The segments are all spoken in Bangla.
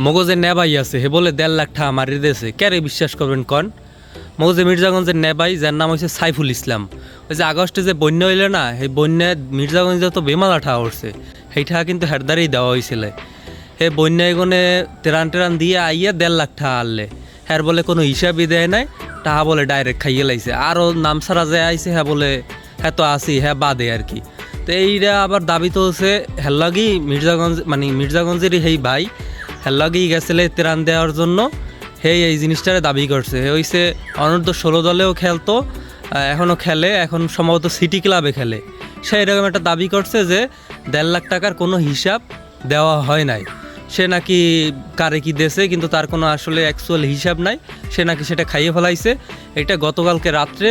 মগজের নেবাই আছে হে বলে 1.5 লাখ টাকা মারি দিয়েছে, ক্যারে বিশ্বাস করবেন কন? মগজে মির্জাগঞ্জের নেবাই, যার নাম হচ্ছে সাইফুল ইসলাম। ওই যে আগস্টে যে বন্যা হইলে না, সেই বন্যায় মির্জাগঞ্জে তো বেমালা টাকা উঠছে, সেই টাকা কিন্তু হেরদারেই দেওয়া হয়েছিল। হে বন্যা এগোনে টেরান টেরান দিয়ে আইয়া 1.5 লাখ টাকা আনলে, হ্যার বলে কোনো হিসাবই দেয় নাই, টাকা বলে ডাইরেক্ট খাইয়ে লাইছে। আরও নাম সারা যে আইছে, হ্যাঁ বলে হ্যাঁ তো আসি, হ্যাঁ বাদে আর কি। তো এইটা আবার দাবি তো হচ্ছে হেল্লাগি মির্জাগঞ্জ, মানে মির্জাগঞ্জেরই সেই ভাই হেল্লাগি গেছিলে ত্রাণ দেওয়ার জন্য। এই জিনিসটারে দাবি করছে। হে হইছে অনূর্ধ্ব 16 দলেও খেলতো, এখনও খেলে, এখন সম্ভবত সিটি ক্লাবে খেলে। সে এরকম একটা দাবি করছে যে 1.5 লাখ টাকার কোনো হিসাব দেওয়া হয় নাই। সে নাকি কারে কি দেছে, কিন্তু তার কোনো আসলে অ্যাকচুয়াল হিসাব নাই। সে নাকি সেটা খাইয়ে ফেলাইছে। এটা গতকালকে রাত্রে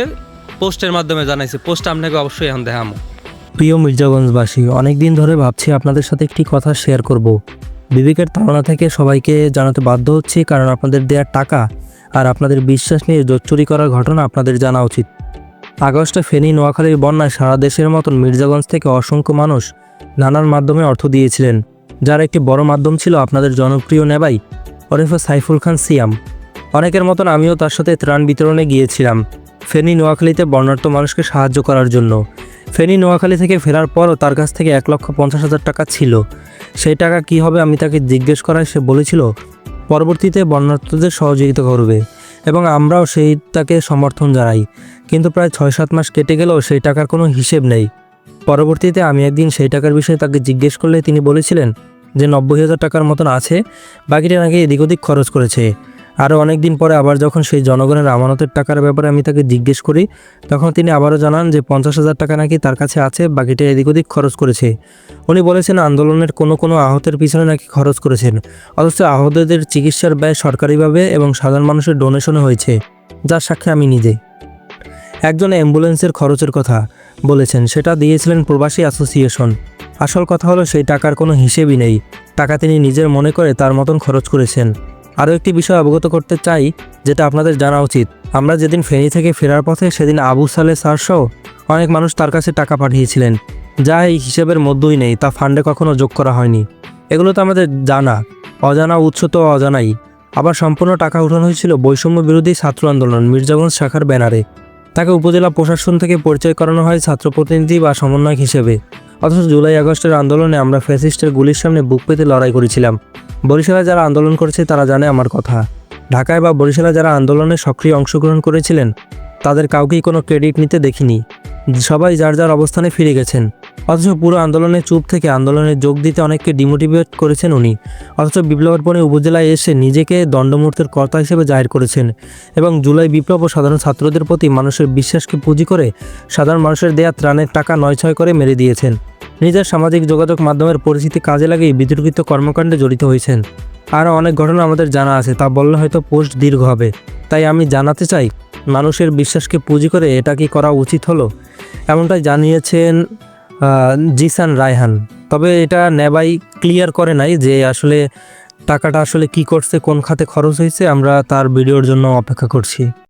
পোস্টের মাধ্যমে জানাইছে। পোস্ট আপনাকে অবশ্যই এখন দেখামো। প্রিয় মির্জাগঞ্জবাসী, অনেক দিন ধরে ভাবছি আপনাদের সাথে একটি কথা শেয়ার করব। বিবেকের তাড়না থেকে সবাইকে জানাতে বাধ্য হচ্ছি, কারণ আপনাদের দেওয়ার টাকা আর আপনাদের বিশ্বাস নিয়ে জোচ্চুরি করার ঘটনা আপনাদের জানা উচিত। আগস্টে ফেনী নোয়াখালীর বন্যায় সারা দেশের মতন মির্জাগঞ্জ থেকে অসংখ্য মানুষ নানান মাধ্যমে অর্থ দিয়েছিলেন, যার একটি বড় মাধ্যম ছিল আপনাদের জনপ্রিয় নেবাই ওরফে সাইফুল খান সিয়াম। অনেকের মতন আমিও তার সাথে ত্রাণ বিতরণে গিয়েছিলাম ফেনী নোয়াখালীতে বন্যার্ত মানুষকে সাহায্য করার জন্য। ফেনী নোয়াখালী থেকে ফেরার পরও তার কাছ থেকে 1,50,000 টাকা ছিল। সেই টাকা কি হবে আমি তাকে জিজ্ঞেস করায় সে বলেছিল পরবর্তীতে বন্যার্তদের সহযোগিতা করবে, এবং আমরাও সেই তাকে সমর্থন জানাই। কিন্তু প্রায় 6-7 মাস কেটে গেলেও সেই টাকার কোনো হিসেব নেই। পরবর্তীতে আমি একদিন সেই টাকার বিষয়ে তাকে জিজ্ঞেস করলে তিনি বলেছিলেন যে 90,000 টাকার মতন আছে, বাকিটা নাকি এদিক ওদিক খরচ করেছে। আরও অনেক দিন পরে আবার যখন সেই জনগণের আমানতের টাকার ব্যাপারে আমি তাকে জিজ্ঞেস করি, তখন তিনি আবারও জানান যে 50,000 টাকা নাকি তার কাছে আছে, বাকিটা এদিক ওদিক খরচ করেছে। উনি বলেছেন আন্দোলনের কোনো আহতের পিছনে নাকি খরচ করেছেন, অথচ আহতদের চিকিৎসার ব্যয় সরকারিভাবে এবং সাধারণ মানুষের ডোনেশনে হয়েছে, যার সাক্ষী আমি নিজে। একজন অ্যাম্বুলেন্সের খরচের কথা বলেছেন, সেটা দিয়েছিলেন প্রবাসী অ্যাসোসিয়েশন। আসল কথা হলো সেই টাকার কোনো হিসেবই নেই, টাকা তিনি নিজের মনে করে তার মতন খরচ করেছেন। আরও একটি বিষয় অবগত করতে চাই, যেটা আপনাদের জানা উচিত। আমরা যেদিন ফেনী থেকে ফেরার পথে সেদিন আবু সালে স্যারসহ অনেক মানুষ তার কাছে টাকা পাঠিয়েছিলেন, যা এই হিসেবের মধ্যেই নেই, তা ফান্ডে কখনো যোগ করা হয়নি। এগুলো তো আমাদের জানা, অজানা উৎস তো অজানাই। আবার সম্পূর্ণ টাকা উঠানো হয়েছিল বৈষম্য বিরোধী ছাত্র আন্দোলন মির্জাগঞ্জ শাখার ব্যানারে। তাকে উপজেলা প্রশাসন থেকে পরিচয় করানো হয় ছাত্র প্রতিনিধি বা সমন্বয়ক হিসেবে। অথচ জুলাই আগস্টের আন্দোলনে আমরা ফ্যাসিস্টের গুলির সামনে বুক পেতে লড়াই করেছিলাম। বরিশালে যারা আন্দোলন করেছে তারা জানে আমার কথা। ঢাকায় বা বরিশালে যারা আন্দোলনে সক্রিয় অংশগ্রহণ করেছিলেন তাদের কাউকেই কোনো ক্রেডিট নিতে দেখিনি। সবাই যার যার অবস্থানে ফিরে গেছেন। অথচ পুরো আন্দোলনে চুপ থেকে আন্দোলনে যোগ দিতে অনেককে ডিমোটিভেট করেছেন উনি। অথচ বিপ্লবের পরে উপজেলায় এসে নিজেকে দণ্ডমূর্তের কর্তা হিসেবে জাহির করেছেন, এবং জুলাই বিপ্লব ও সাধারণ ছাত্রদের প্রতি মানুষের বিশ্বাসকে পুঁজি করে সাধারণ মানুষের দেয়া ত্রাণের টাকা 9-6 করে মেরে দিয়েছেন। নিজের সামাজিক যোগাযোগ মাধ্যমের পরিচিতি কাজে লাগিয়ে বিতর্কিত কর্মকাণ্ডে জড়িত হয়েছেন। আরও অনেক ঘটনা আমাদের জানা আছে, তা বললে হয়তো পোস্ট দীর্ঘ হবে। তাই আমি জানাতে চাই, মানুষের বিশ্বাসকে পুঁজি করে এটা কি করা উচিত হলো? এমনটাই জানিয়েছেন জিসান রায়হান। তবে এটা নেবাই ক্লিয়ার করে নাই যে আসলে টাকাটা আসলে কি করছে, কোন খাতে খরচ হয়েছে। আমরা তার ভিডিওর জন্য অপেক্ষা করছি।